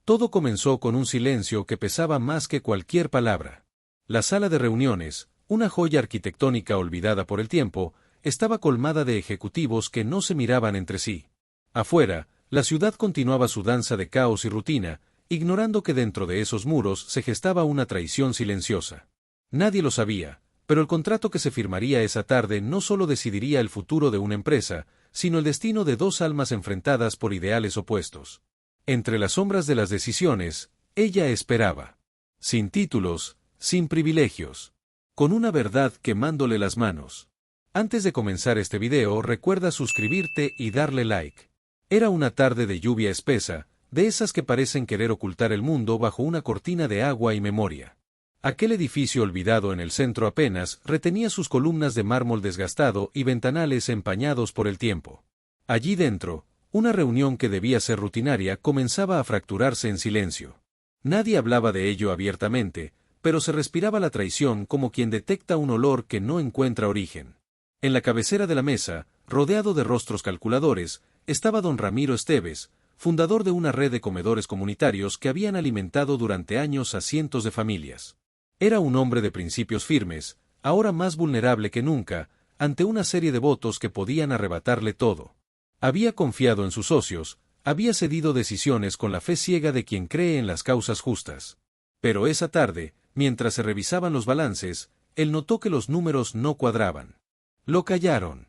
Todo comenzó con un silencio que pesaba más que cualquier palabra. La sala de reuniones, una joya arquitectónica olvidada por el tiempo, estaba colmada de ejecutivos que no se miraban entre sí. Afuera, la ciudad continuaba su danza de caos y rutina, ignorando que dentro de esos muros se gestaba una traición silenciosa. Nadie lo sabía, pero el contrato que se firmaría esa tarde no solo decidiría el futuro de una empresa, sino el destino de dos almas enfrentadas por ideales opuestos. Entre las sombras de las decisiones, ella esperaba. Sin títulos, sin privilegios. Con una verdad quemándole las manos. Antes de comenzar este video, recuerda suscribirte y darle like. Era una tarde de lluvia espesa, de esas que parecen querer ocultar el mundo bajo una cortina de agua y memoria. Aquel edificio olvidado en el centro apenas retenía sus columnas de mármol desgastado y ventanales empañados por el tiempo. Allí dentro, una reunión que debía ser rutinaria comenzaba a fracturarse en silencio. Nadie hablaba de ello abiertamente, pero se respiraba la traición como quien detecta un olor que no encuentra origen. En la cabecera de la mesa, rodeado de rostros calculadores, estaba don Ramiro Esteves, fundador de una red de comedores comunitarios que habían alimentado durante años a cientos de familias. Era un hombre de principios firmes, ahora más vulnerable que nunca, ante una serie de votos que podían arrebatarle todo. Había confiado en sus socios, había cedido decisiones con la fe ciega de quien cree en las causas justas. Pero esa tarde, mientras se revisaban los balances, él notó que los números no cuadraban. Lo callaron.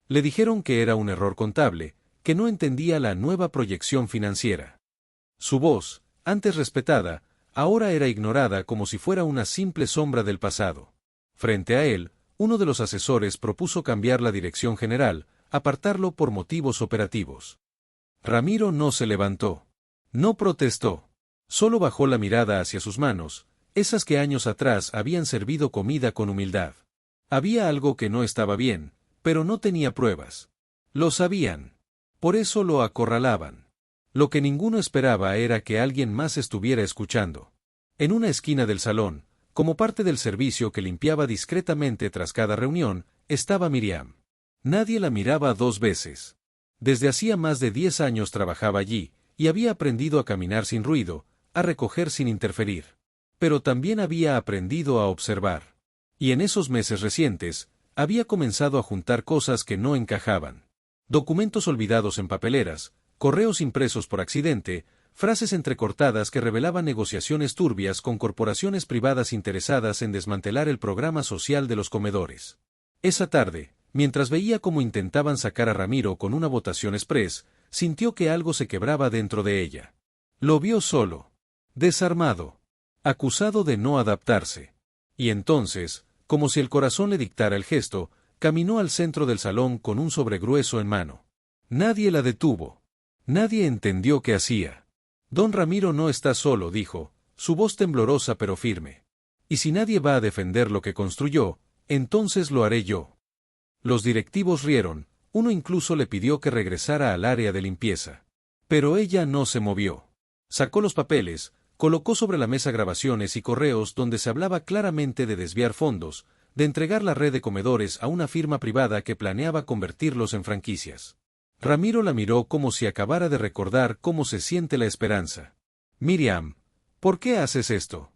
Le dijeron que era un error contable, que no entendía la nueva proyección financiera. Su voz, antes respetada, ahora era ignorada como si fuera una simple sombra del pasado. Frente a él, uno de los asesores propuso cambiar la dirección general, apartarlo por motivos operativos. Ramiro no se levantó. No protestó. Solo bajó la mirada hacia sus manos, esas que años atrás habían servido comida con humildad. Había algo que no estaba bien, pero no tenía pruebas. Lo sabían. Por eso lo acorralaban. Lo que ninguno esperaba era que alguien más estuviera escuchando. En una esquina del salón, como parte del servicio que limpiaba discretamente tras cada reunión, estaba Miriam. Nadie la miraba dos veces. Desde hacía más de 10 años trabajaba allí, y había aprendido a caminar sin ruido, a recoger sin interferir. Pero también había aprendido a observar. Y en esos meses recientes, había comenzado a juntar cosas que no encajaban. Documentos olvidados en papeleras, correos impresos por accidente, frases entrecortadas que revelaban negociaciones turbias con corporaciones privadas interesadas en desmantelar el programa social de los comedores. Esa tarde, mientras veía cómo intentaban sacar a Ramiro con una votación express, sintió que algo se quebraba dentro de ella. Lo vio solo, desarmado, acusado de no adaptarse. Y entonces, como si el corazón le dictara el gesto, caminó al centro del salón con un sobregrueso en mano. Nadie la detuvo. Nadie entendió qué hacía. Don Ramiro no está solo, dijo, su voz temblorosa pero firme. Y si nadie va a defender lo que construyó, entonces lo haré yo. Los directivos rieron, uno incluso le pidió que regresara al área de limpieza. Pero ella no se movió. Sacó los papeles, colocó sobre la mesa grabaciones y correos donde se hablaba claramente de desviar fondos, de entregar la red de comedores a una firma privada que planeaba convertirlos en franquicias. Ramiro la miró como si acabara de recordar cómo se siente la esperanza. Miriam, ¿por qué haces esto?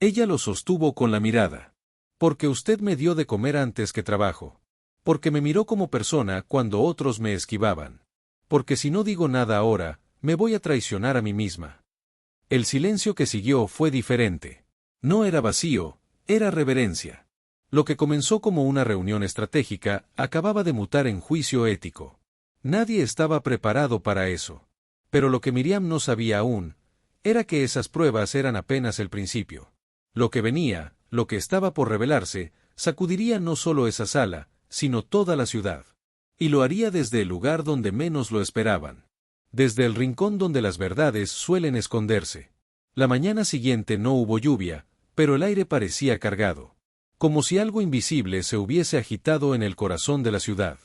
Ella lo sostuvo con la mirada. Porque usted me dio de comer antes que trabajo. Porque me miró como persona cuando otros me esquivaban. Porque si no digo nada ahora, me voy a traicionar a mí misma. El silencio que siguió fue diferente. No era vacío, era reverencia. Lo que comenzó como una reunión estratégica, acababa de mutar en juicio ético. Nadie estaba preparado para eso. Pero lo que Miriam no sabía aún, era que esas pruebas eran apenas el principio. Lo que venía, lo que estaba por revelarse, sacudiría no solo esa sala, sino toda la ciudad. Y lo haría desde el lugar donde menos lo esperaban. Desde el rincón donde las verdades suelen esconderse. La mañana siguiente no hubo lluvia, pero el aire parecía cargado. Como si algo invisible se hubiese agitado en el corazón de la ciudad.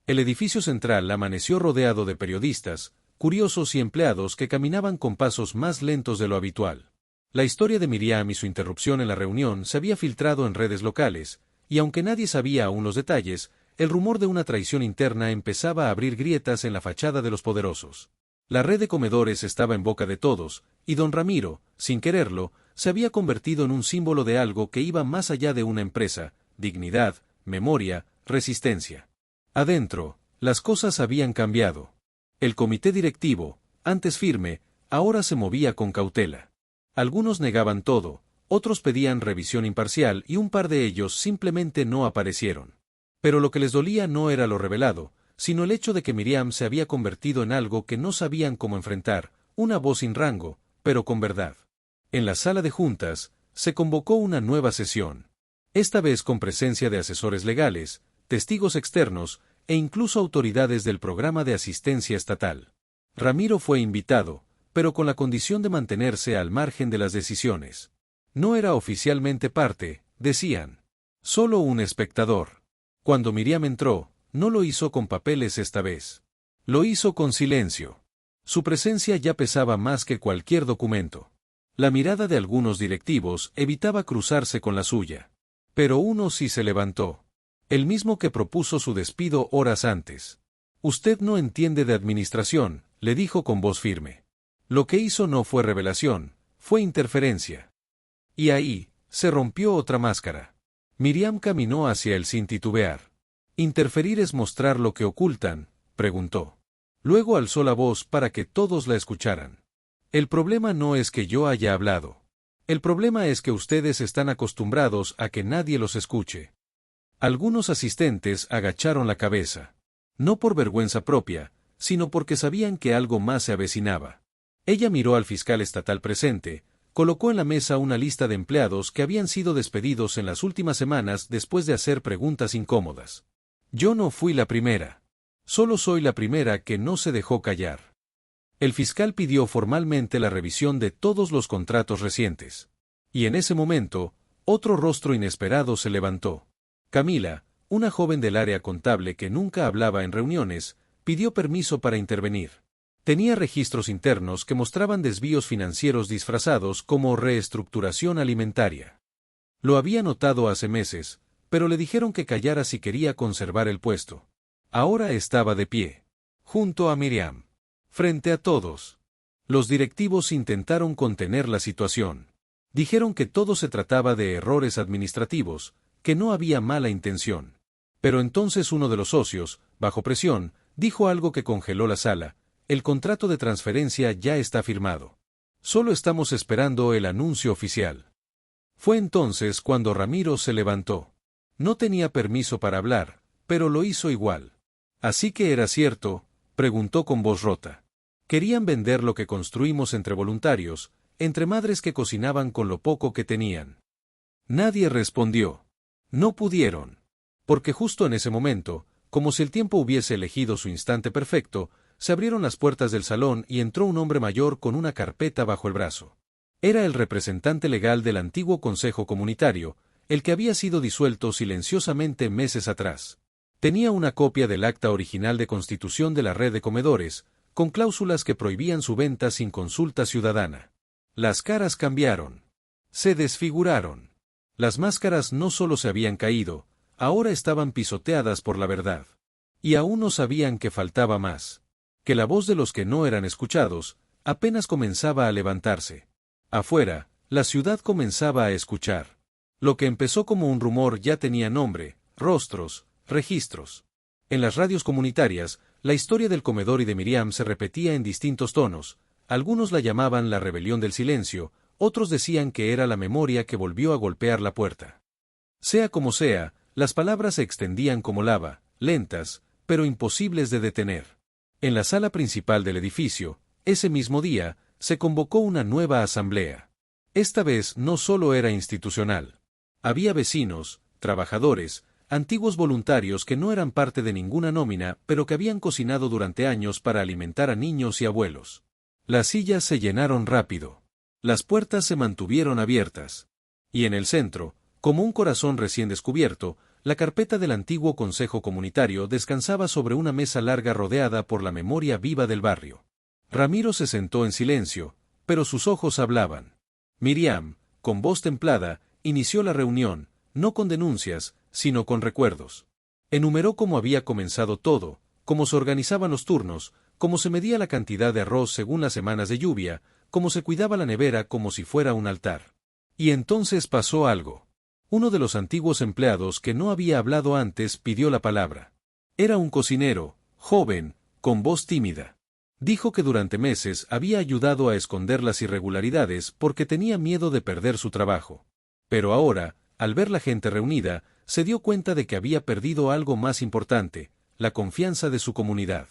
El edificio central amaneció rodeado de periodistas, curiosos y empleados que caminaban con pasos más lentos de lo habitual. La historia de Miriam y su interrupción en la reunión se había filtrado en redes locales, y aunque nadie sabía aún los detalles, el rumor de una traición interna empezaba a abrir grietas en la fachada de los poderosos. La red de comedores estaba en boca de todos, y don Ramiro, sin quererlo, se había convertido en un símbolo de algo que iba más allá de una empresa: dignidad, memoria, resistencia. Adentro, las cosas habían cambiado. El comité directivo, antes firme, ahora se movía con cautela. Algunos negaban todo, otros pedían revisión imparcial y un par de ellos simplemente no aparecieron. Pero lo que les dolía no era lo revelado, sino el hecho de que Miriam se había convertido en algo que no sabían cómo enfrentar, una voz sin rango, pero con verdad. En la sala de juntas, se convocó una nueva sesión. Esta vez con presencia de asesores legales, testigos externos, e incluso autoridades del programa de asistencia estatal. Ramiro fue invitado, pero con la condición de mantenerse al margen de las decisiones. No era oficialmente parte, decían. Solo un espectador. Cuando Miriam entró, no lo hizo con papeles esta vez. Lo hizo con silencio. Su presencia ya pesaba más que cualquier documento. La mirada de algunos directivos evitaba cruzarse con la suya. Pero uno sí se levantó. El mismo que propuso su despido horas antes. Usted no entiende de administración, le dijo con voz firme. Lo que hizo no fue revelación, fue interferencia. Y ahí, se rompió otra máscara. Miriam caminó hacia él sin titubear. ¿Interferir es mostrar lo que ocultan?, preguntó. Luego alzó la voz para que todos la escucharan. El problema no es que yo haya hablado. El problema es que ustedes están acostumbrados a que nadie los escuche. Algunos asistentes agacharon la cabeza. No por vergüenza propia, sino porque sabían que algo más se avecinaba. Ella miró al fiscal estatal presente, colocó en la mesa una lista de empleados que habían sido despedidos en las últimas semanas después de hacer preguntas incómodas. Yo no fui la primera. Solo soy la primera que no se dejó callar. El fiscal pidió formalmente la revisión de todos los contratos recientes. Y en ese momento, otro rostro inesperado se levantó. Camila, una joven del área contable que nunca hablaba en reuniones, pidió permiso para intervenir. Tenía registros internos que mostraban desvíos financieros disfrazados como reestructuración alimentaria. Lo había notado hace meses, pero le dijeron que callara si quería conservar el puesto. Ahora estaba de pie, junto a Miriam, frente a todos. Los directivos intentaron contener la situación. Dijeron que todo se trataba de errores administrativos, que no había mala intención. Pero entonces uno de los socios, bajo presión, dijo algo que congeló la sala: el contrato de transferencia ya está firmado. Solo estamos esperando el anuncio oficial. Fue entonces cuando Ramiro se levantó. No tenía permiso para hablar, pero lo hizo igual. ¿Así que era cierto?, preguntó con voz rota. Querían vender lo que construimos entre voluntarios, entre madres que cocinaban con lo poco que tenían. Nadie respondió. No pudieron. Porque justo en ese momento, como si el tiempo hubiese elegido su instante perfecto, se abrieron las puertas del salón y entró un hombre mayor con una carpeta bajo el brazo. Era el representante legal del antiguo Consejo Comunitario, el que había sido disuelto silenciosamente meses atrás. Tenía una copia del acta original de constitución de la red de comedores, con cláusulas que prohibían su venta sin consulta ciudadana. Las caras cambiaron. Se desfiguraron. Las máscaras no solo se habían caído, ahora estaban pisoteadas por la verdad. Y aún no sabían que faltaba más. Que la voz de los que no eran escuchados apenas comenzaba a levantarse. Afuera, la ciudad comenzaba a escuchar. Lo que empezó como un rumor ya tenía nombre, rostros, registros. En las radios comunitarias, la historia del comedor y de Miriam se repetía en distintos tonos. Algunos la llamaban la rebelión del silencio, otros decían que era la memoria que volvió a golpear la puerta. Sea como sea, las palabras se extendían como lava, lentas, pero imposibles de detener. En la sala principal del edificio, ese mismo día, se convocó una nueva asamblea. Esta vez no solo era institucional. Había vecinos, trabajadores, antiguos voluntarios que no eran parte de ninguna nómina, pero que habían cocinado durante años para alimentar a niños y abuelos. Las sillas se llenaron rápido. Las puertas se mantuvieron abiertas. Y en el centro, como un corazón recién descubierto, la carpeta del antiguo Consejo Comunitario descansaba sobre una mesa larga rodeada por la memoria viva del barrio. Ramiro se sentó en silencio, pero sus ojos hablaban. Miriam, con voz templada, inició la reunión, no con denuncias, sino con recuerdos. Enumeró cómo había comenzado todo, cómo se organizaban los turnos, cómo se medía la cantidad de arroz según las semanas de lluvia, cómo se cuidaba la nevera como si fuera un altar. Y entonces pasó algo. Uno de los antiguos empleados que no había hablado antes pidió la palabra. Era un cocinero, joven, con voz tímida. Dijo que durante meses había ayudado a esconder las irregularidades porque tenía miedo de perder su trabajo. Pero ahora, al ver la gente reunida, se dio cuenta de que había perdido algo más importante, la confianza de su comunidad.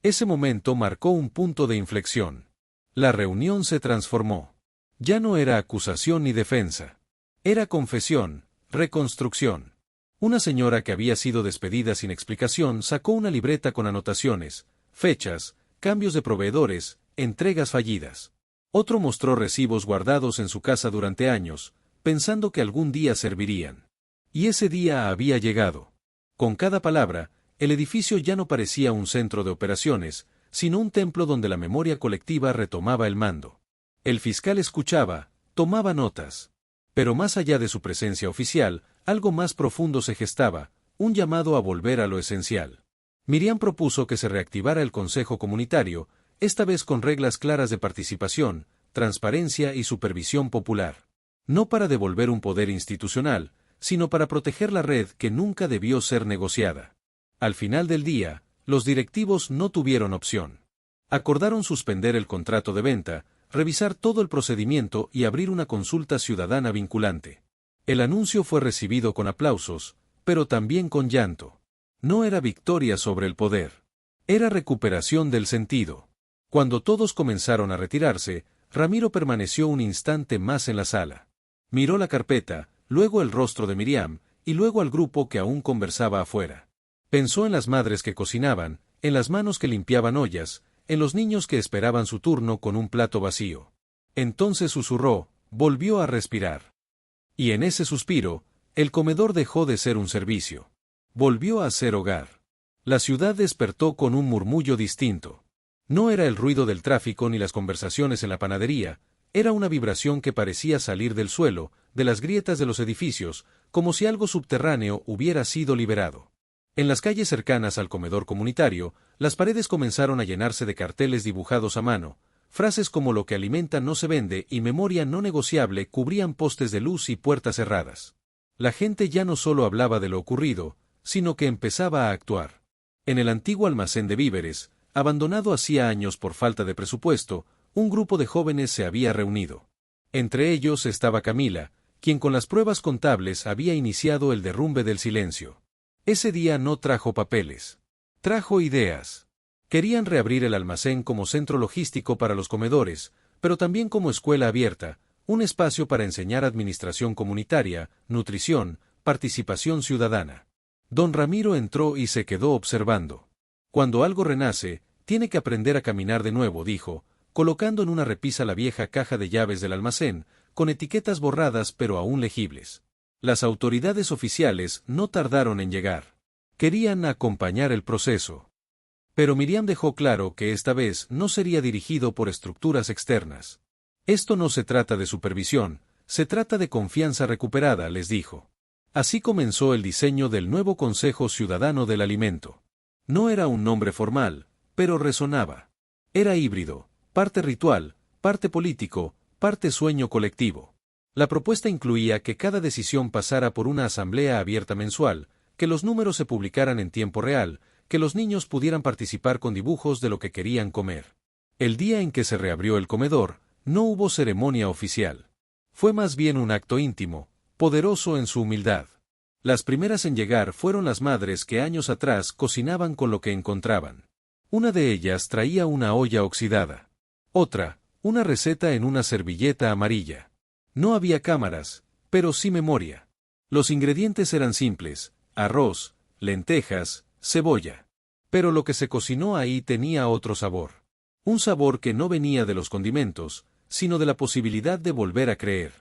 Ese momento marcó un punto de inflexión. La reunión se transformó. Ya no era acusación ni defensa. Era confesión, reconstrucción. Una señora que había sido despedida sin explicación sacó una libreta con anotaciones, fechas, cambios de proveedores, entregas fallidas. Otro mostró recibos guardados en su casa durante años, pensando que algún día servirían. Y ese día había llegado. Con cada palabra, el edificio ya no parecía un centro de operaciones, sino un templo donde la memoria colectiva retomaba el mando. El fiscal escuchaba, tomaba notas. Pero más allá de su presencia oficial, algo más profundo se gestaba, un llamado a volver a lo esencial. Miriam propuso que se reactivara el Consejo Comunitario, esta vez con reglas claras de participación, transparencia y supervisión popular. No para devolver un poder institucional, sino para proteger la red que nunca debió ser negociada. Al final del día, los directivos no tuvieron opción. Acordaron suspender el contrato de venta, revisar todo el procedimiento y abrir una consulta ciudadana vinculante. El anuncio fue recibido con aplausos, pero también con llanto. No era victoria sobre el poder. Era recuperación del sentido. Cuando todos comenzaron a retirarse, Ramiro permaneció un instante más en la sala. Miró la carpeta, luego el rostro de Miriam, y luego al grupo que aún conversaba afuera. Pensó en las madres que cocinaban, en las manos que limpiaban ollas, en los niños que esperaban su turno con un plato vacío. Entonces susurró, volvió a respirar. Y en ese suspiro, el comedor dejó de ser un servicio. Volvió a ser hogar. La ciudad despertó con un murmullo distinto. No era el ruido del tráfico ni las conversaciones en la panadería, era una vibración que parecía salir del suelo, de las grietas de los edificios, como si algo subterráneo hubiera sido liberado. En las calles cercanas al comedor comunitario, las paredes comenzaron a llenarse de carteles dibujados a mano, frases como lo que alimenta no se vende y memoria no negociable cubrían postes de luz y puertas cerradas. La gente ya no solo hablaba de lo ocurrido, sino que empezaba a actuar. En el antiguo almacén de víveres, abandonado hacía años por falta de presupuesto, un grupo de jóvenes se había reunido. Entre ellos estaba Camila, quien con las pruebas contables había iniciado el derrumbe del silencio. Ese día no trajo papeles. Trajo ideas. Querían reabrir el almacén como centro logístico para los comedores, pero también como escuela abierta, un espacio para enseñar administración comunitaria, nutrición, participación ciudadana. Don Ramiro entró y se quedó observando. Cuando algo renace, tiene que aprender a caminar de nuevo, dijo, colocando en una repisa la vieja caja de llaves del almacén, con etiquetas borradas pero aún legibles. Las autoridades oficiales no tardaron en llegar. Querían acompañar el proceso. Pero Miriam dejó claro que esta vez no sería dirigido por estructuras externas. Esto no se trata de supervisión, se trata de confianza recuperada, les dijo. Así comenzó el diseño del nuevo Consejo Ciudadano del Alimento. No era un nombre formal, pero resonaba. Era híbrido, parte ritual, parte político, parte sueño colectivo. La propuesta incluía que cada decisión pasara por una asamblea abierta mensual, que los números se publicaran en tiempo real, que los niños pudieran participar con dibujos de lo que querían comer. El día en que se reabrió el comedor, no hubo ceremonia oficial. Fue más bien un acto íntimo, poderoso en su humildad. Las primeras en llegar fueron las madres que años atrás cocinaban con lo que encontraban. Una de ellas traía una olla oxidada. Otra, una receta en una servilleta amarilla. No había cámaras, pero sí memoria. Los ingredientes eran simples, arroz, lentejas, cebolla. Pero lo que se cocinó ahí tenía otro sabor. Un sabor que no venía de los condimentos, sino de la posibilidad de volver a creer.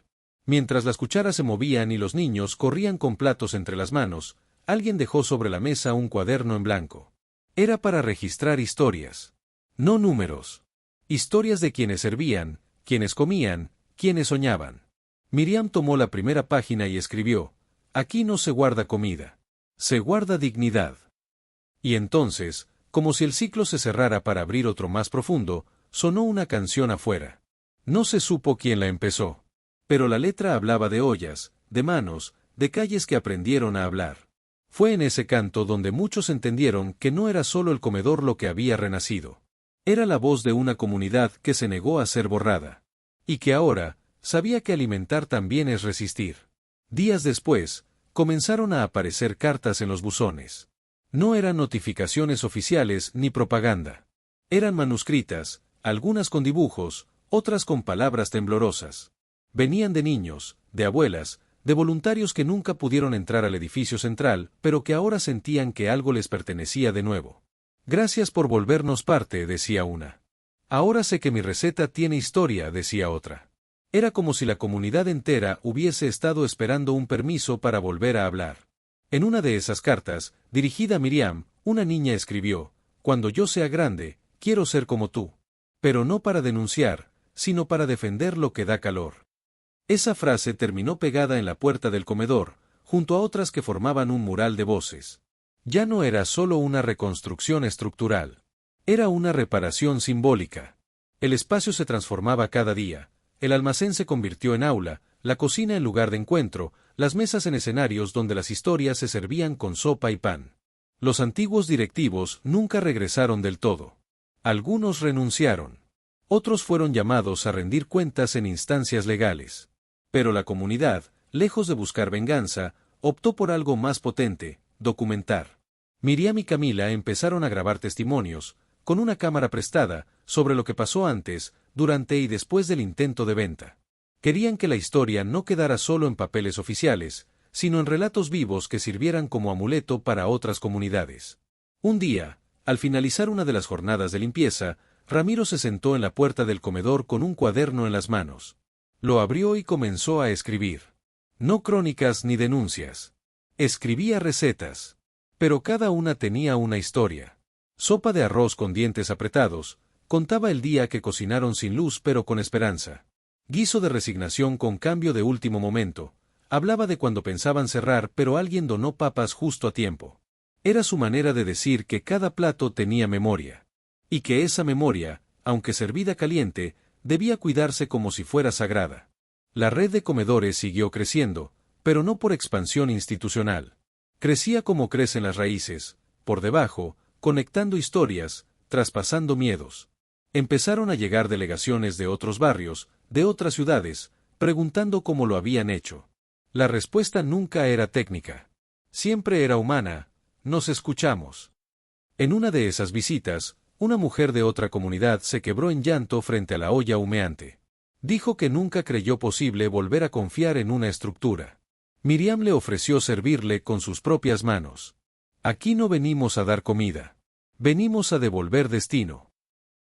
Mientras las cucharas se movían y los niños corrían con platos entre las manos, alguien dejó sobre la mesa un cuaderno en blanco. Era para registrar historias. No números. Historias de quienes servían, quienes comían, quienes soñaban. Miriam tomó la primera página y escribió: aquí no se guarda comida. Se guarda dignidad. Y entonces, Como si el ciclo se cerrara para abrir otro más profundo, sonó una canción afuera. No se supo quién la empezó. Pero la letra hablaba de ollas, de manos, de calles que aprendieron a hablar. Fue en ese canto donde muchos entendieron que no era solo el comedor lo que había renacido. Era la voz de una comunidad que se negó a ser borrada. Y que ahora, sabía que alimentar también es resistir. Días después, comenzaron a aparecer cartas en los buzones. No eran notificaciones oficiales ni propaganda. Eran manuscritas, algunas con dibujos, otras con palabras temblorosas. Venían de niños, de abuelas, de voluntarios que nunca pudieron entrar al edificio central, pero que ahora sentían que algo les pertenecía de nuevo. Gracias por volvernos parte, decía una. Ahora sé que mi receta tiene historia, decía otra. Era como si la comunidad entera hubiese estado esperando un permiso para volver a hablar. En una de esas cartas, dirigida a Miriam, una niña escribió: «Cuando yo sea grande, quiero ser como tú. Pero no para denunciar, sino para defender lo que da calor». Esa frase terminó pegada en la puerta del comedor, junto a otras que formaban un mural de voces. Ya no era solo una reconstrucción estructural. Era una reparación simbólica. El espacio se transformaba cada día. El almacén se convirtió en aula, la cocina en lugar de encuentro, las mesas en escenarios donde las historias se servían con sopa y pan. Los antiguos directivos nunca regresaron del todo. Algunos renunciaron. Otros fueron llamados a rendir cuentas en instancias legales. Pero la comunidad, lejos de buscar venganza, optó por algo más potente: documentar. Miriam y Camila empezaron a grabar testimonios, con una cámara prestada, sobre lo que pasó antes, durante y después del intento de venta. Querían que la historia no quedara solo en papeles oficiales, sino en relatos vivos que sirvieran como amuleto para otras comunidades. Un día, al finalizar una de las jornadas de limpieza, Ramiro se sentó en la puerta del comedor con un cuaderno en las manos. Lo abrió y comenzó a escribir. No crónicas ni denuncias. Escribía recetas. Pero cada una tenía una historia. Sopa de arroz con dientes apretados, contaba el día que cocinaron sin luz pero con esperanza. Guiso de resignación con cambio de último momento, hablaba de cuando pensaban cerrar pero alguien donó papas justo a tiempo. Era su manera de decir que cada plato tenía memoria. Y que esa memoria, aunque servida caliente, debía cuidarse como si fuera sagrada. La red de comedores siguió creciendo, pero no por expansión institucional. Crecía como crecen las raíces, por debajo, conectando historias, traspasando miedos. Empezaron a llegar delegaciones de otros barrios, de otras ciudades, preguntando cómo lo habían hecho. La respuesta nunca era técnica. Siempre era humana: nos escuchamos. En una de esas visitas, una mujer de otra comunidad se quebró en llanto frente a la olla humeante. Dijo que nunca creyó posible volver a confiar en una estructura. Miriam le ofreció servirle con sus propias manos. Aquí no venimos a dar comida. Venimos a devolver destino.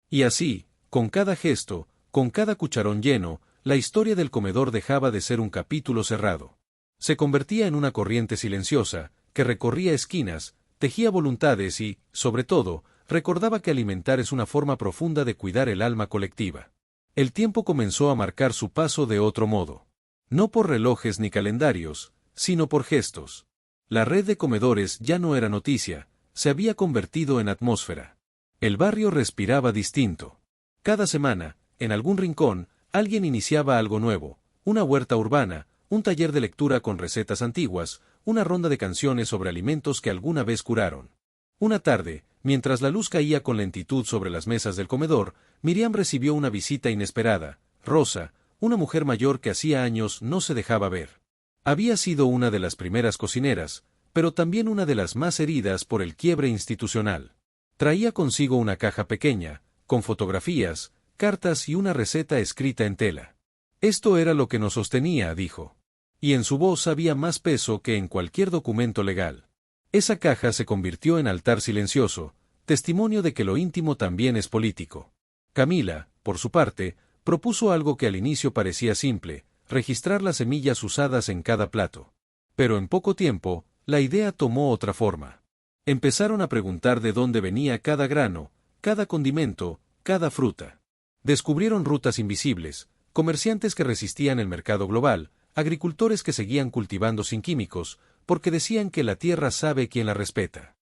Y así, con cada gesto, con cada cucharón lleno, la historia del comedor dejaba de ser un capítulo cerrado. Se convertía en una corriente silenciosa, que recorría esquinas, tejía voluntades y, sobre todo, recordaba que alimentar es una forma profunda de cuidar el alma colectiva. El tiempo comenzó a marcar su paso de otro modo. No por relojes ni calendarios, sino por gestos. La red de comedores ya no era noticia, se había convertido en atmósfera. El barrio respiraba distinto. Cada semana, en algún rincón, alguien iniciaba algo nuevo: una huerta urbana, un taller de lectura con recetas antiguas, una ronda de canciones sobre alimentos que alguna vez curaron. Una tarde, mientras la luz caía con lentitud sobre las mesas del comedor, Miriam recibió una visita inesperada: Rosa, una mujer mayor que hacía años no se dejaba ver. Había sido una de las primeras cocineras, pero también una de las más heridas por el quiebre institucional. Traía consigo una caja pequeña, con fotografías, cartas y una receta escrita en tela. Esto era lo que nos sostenía, dijo. Y en su voz había más peso que en cualquier documento legal. Esa caja se convirtió en altar silencioso, testimonio de que lo íntimo también es político. Camila, por su parte, propuso algo que al inicio parecía simple: registrar las semillas usadas en cada plato. Pero en poco tiempo, la idea tomó otra forma. Empezaron a preguntar de dónde venía cada grano, cada condimento, cada fruta. Descubrieron rutas invisibles, comerciantes que resistían el mercado global, agricultores que seguían cultivando sin químicos, porque decían que la tierra sabe quien la respeta.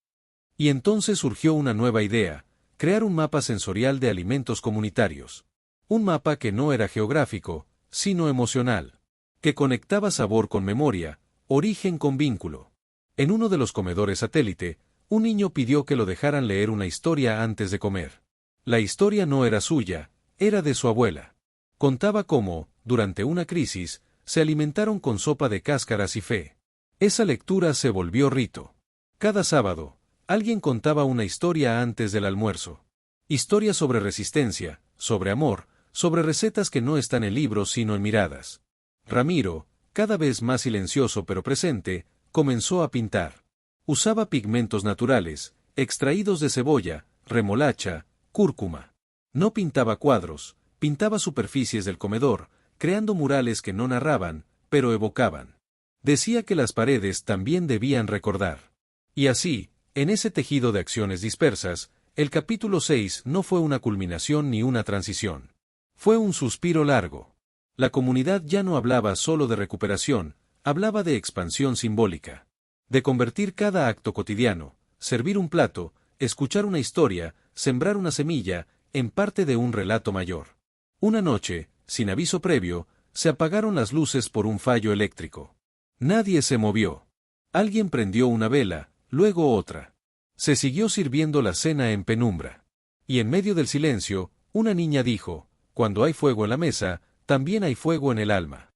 Y entonces surgió una nueva idea: crear un mapa sensorial de alimentos comunitarios. Un mapa que no era geográfico, sino emocional. Que conectaba sabor con memoria, origen con vínculo. En uno de los comedores satélite, un niño pidió que lo dejaran leer una historia antes de comer. La historia no era suya, era de su abuela. Contaba cómo, durante una crisis, se alimentaron con sopa de cáscaras y fe. Esa lectura se volvió rito. Cada sábado, alguien contaba una historia antes del almuerzo. Historias sobre resistencia, sobre amor, sobre recetas que no están en libros sino en miradas. Ramiro, cada vez más silencioso pero presente, comenzó a pintar. Usaba pigmentos naturales, extraídos de cebolla, remolacha, cúrcuma. No pintaba cuadros, pintaba superficies del comedor, creando murales que no narraban, pero evocaban. Decía que las paredes también debían recordar. Y así, en ese tejido de acciones dispersas, el capítulo 6 no fue una culminación ni una transición. Fue un suspiro largo. La comunidad ya no hablaba solo de recuperación, hablaba de expansión simbólica. De convertir cada acto cotidiano, servir un plato, escuchar una historia, sembrar una semilla, en parte de un relato mayor. Una noche, sin aviso previo, se apagaron las luces por un fallo eléctrico. Nadie se movió. Alguien prendió una vela, luego otra. Se siguió sirviendo la cena en penumbra. Y en medio del silencio, una niña dijo: «Cuando hay fuego en la mesa, también hay fuego en el alma».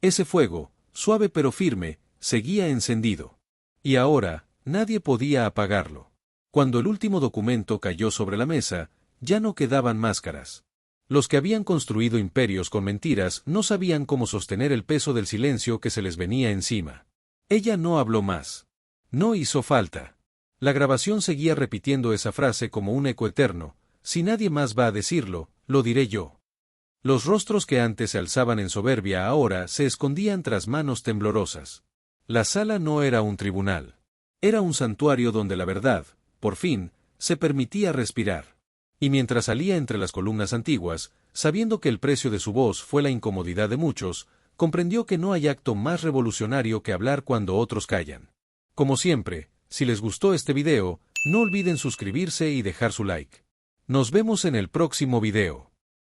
Ese fuego, suave pero firme, seguía encendido. Y ahora, nadie podía apagarlo. Cuando el último documento cayó sobre la mesa, ya no quedaban máscaras. Los que habían construido imperios con mentiras no sabían cómo sostener el peso del silencio que se les venía encima. Ella no habló más. No hizo falta. La grabación seguía repitiendo esa frase como un eco eterno: «Si nadie más va a decirlo, lo diré yo». Los rostros que antes se alzaban en soberbia ahora se escondían tras manos temblorosas. La sala no era un tribunal. Era un santuario donde la verdad, por fin, se permitía respirar. Y mientras salía entre las columnas antiguas, sabiendo que el precio de su voz fue la incomodidad de muchos, comprendió que no hay acto más revolucionario que hablar cuando otros callan. Como siempre, si les gustó este video, no olviden suscribirse y dejar su like. Nos vemos en el próximo video.